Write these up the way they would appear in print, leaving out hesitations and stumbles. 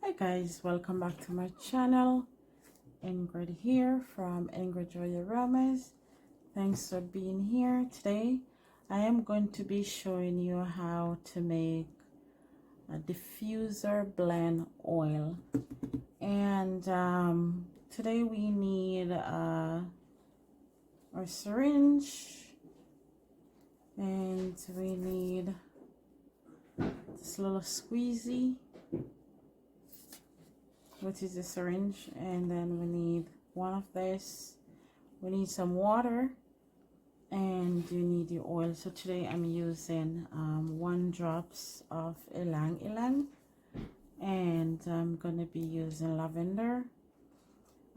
Hi guys, welcome back to my channel. Ingrid here from Ingrid Joy Aromas. Thanks for being here. Today I am going to be showing you how to make a diffuser blend oil. And today we need our syringe, and we need this little squeezy, which is a syringe, and then we need one of this. We need some water, and you need your oil. So today I'm using 1 drops of ylang ylang, and I'm gonna be using lavender.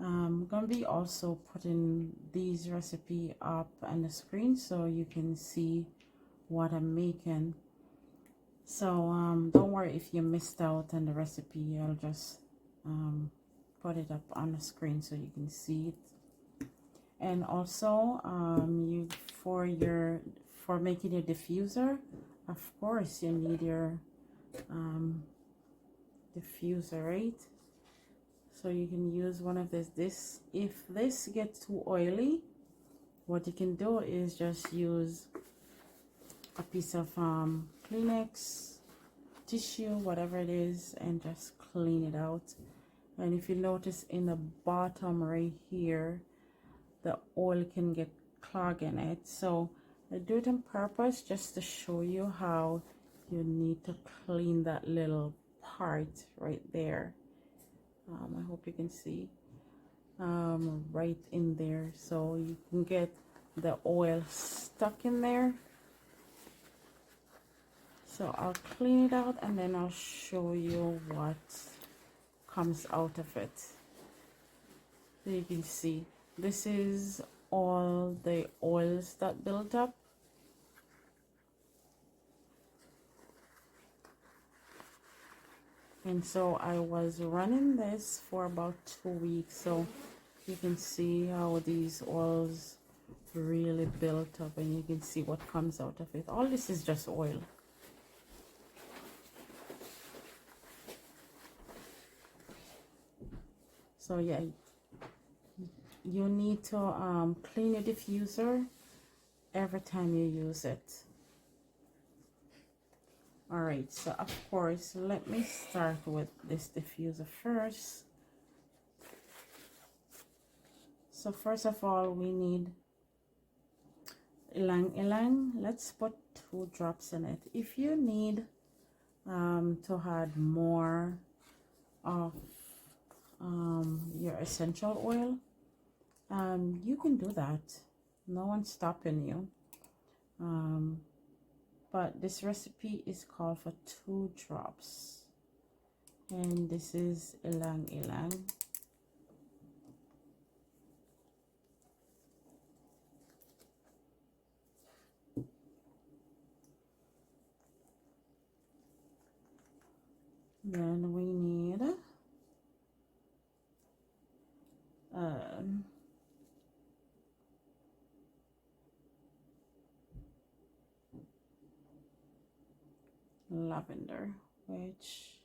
I'm gonna be also putting these recipe up on the screen so you can see what I'm making. So don't worry if you missed out on the recipe. I'll just put it up on the screen so you can see it. And also for making your diffuser, of course you need your diffuser, right? So you can use one of this. If this gets too oily, what you can do is just use a piece of Kleenex, tissue, whatever it is, and just clean it out. And if you notice in the bottom right here, the oil can get clogged in it. So I do it on purpose just to show you how you need to clean that little part right there. I hope you can see right in there, so you can get the oil stuck in there. So I'll clean it out and then I'll show you what comes out of it. So you can see this is all the oils that built up. And so I was running this for about 2 weeks, so you can see how these oils really built up, and you can see what comes out of it. All this is just oil. So yeah, you need to clean your diffuser every time you use it. All right, so of course, let me start with this diffuser first. So first of all, we need ylang ylang. Let's put 2 drops in it. If you need to add more of your essential oil, you can do that. No one's stopping you. But this recipe is called for 2 drops, and this is ylang ylang. Then we need lavender, which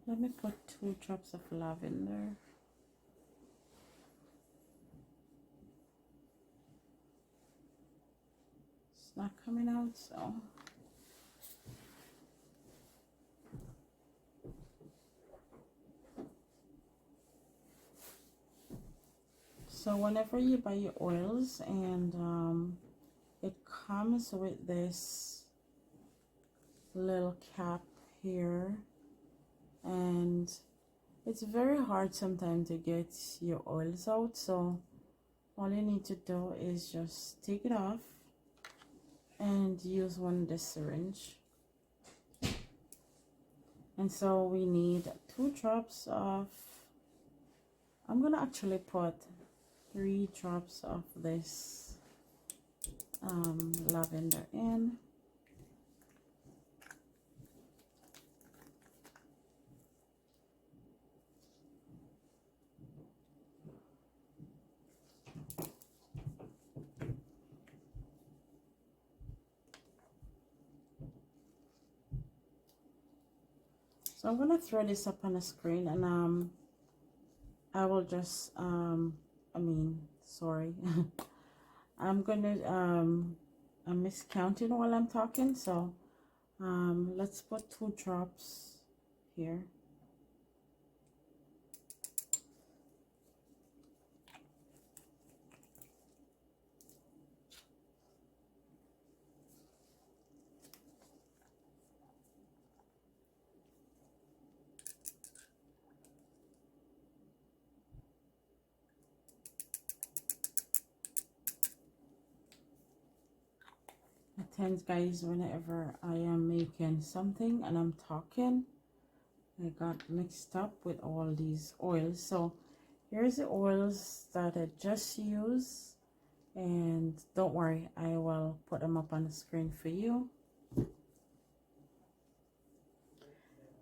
let me put 2 drops of lavender. It's not coming out, so whenever you buy your oils, and it comes with this little cap here, and it's very hard sometimes to get your oils out. So all you need to do is just take it off and use one of the syringe. And so we need 2 drops of, I'm gonna actually put 3 drops of this lavender in. So I'm gonna throw this up on the screen, and I will just sorry. I'm gonna I'm miscounting while I'm talking, so let's put 2 drops here. It tends, guys, whenever I am making something and I'm talking, I got mixed up with all these oils. So here's the oils that I just used, and don't worry, I will put them up on the screen for you.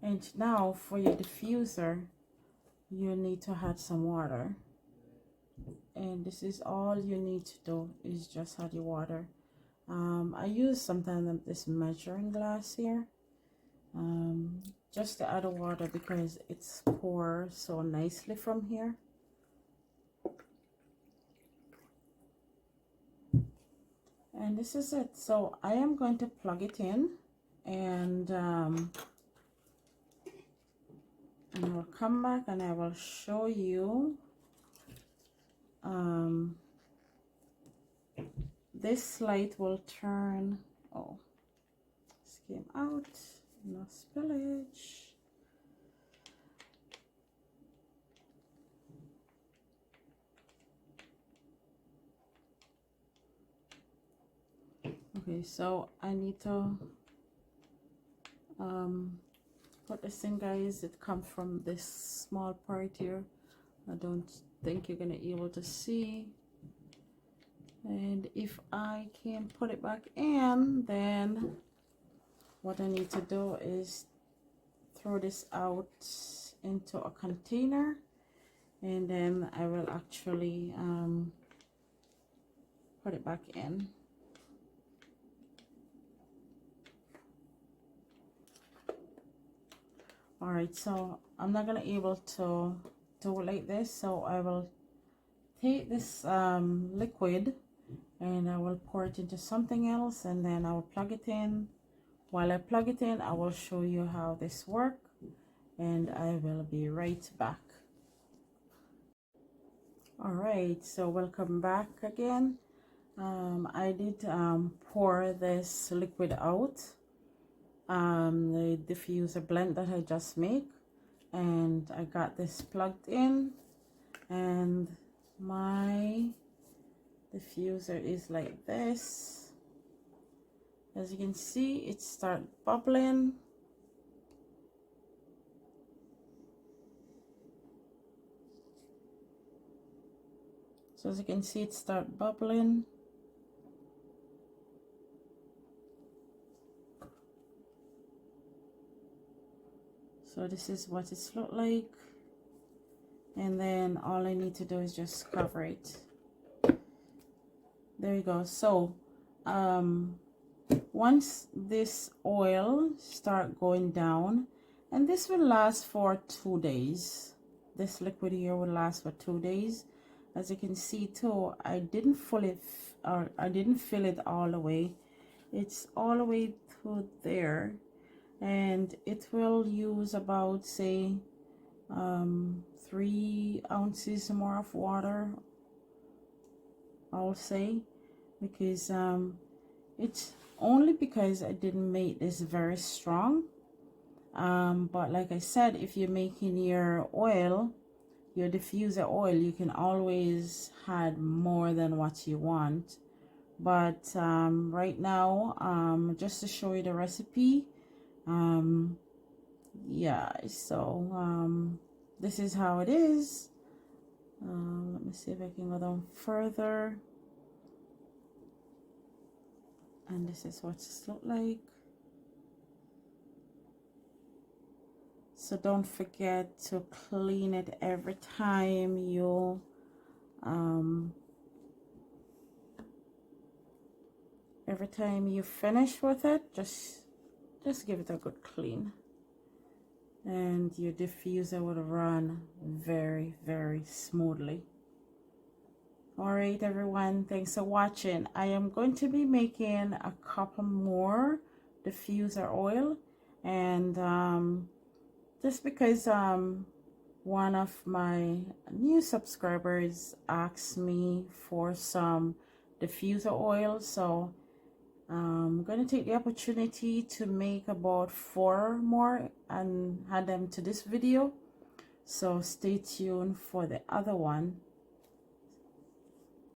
And now for your diffuser, you need to add some water, and this is all you need to do, is just add your water. I use sometimes this measuring glass here, just to add water because it's pour so nicely from here. And this is it. So I am going to plug it in, and I will come back and I will show you this light will turn. Oh, this came out, no spillage. Okay, so I need to put this in, guys. It comes from this small part here. I don't think you're gonna be able to see, and if I can put it back in, then what I need to do is throw this out into a container, and then I will actually put it back in. All right, so I'm not gonna able to do it like this, so I will take this liquid and I will pour it into something else, and then I will plug it in. While I plug it in, I will show you how this works, and I will be right back. All right, so welcome back again. I did pour this liquid out, the diffuser blend that I just made, and I got this plugged in, and my diffuser is like this. As you can see, it starts bubbling. So as you can see, it starts bubbling. So this is what it's look like, and then all I need to do is just cover it. There you go. So once this oil start going down, and this will last for 2 days, this liquid here will last for 2 days. As you can see too, I didn't fill it all the way. It's all the way to there, and it will use about, say, 3 ounces more of water, I'll say, because it's only because I didn't make this very strong. But like I said, if you're making your oil, your diffuser oil, you can always add more than what you want. But right now, just to show you the recipe, yeah, so this is how it is. Let me see if I can go down further, and this is what it looks like. So don't forget to clean it every time you finish with it. Just give it a good clean. and your diffuser would run very, very smoothly. All right, everyone, thanks for watching. I am going to be making a couple more diffuser oil, and just because one of my new subscribers asked me for some diffuser oil, so I'm going to take the opportunity to make about 4 more and add them to this video. So stay tuned for the other one.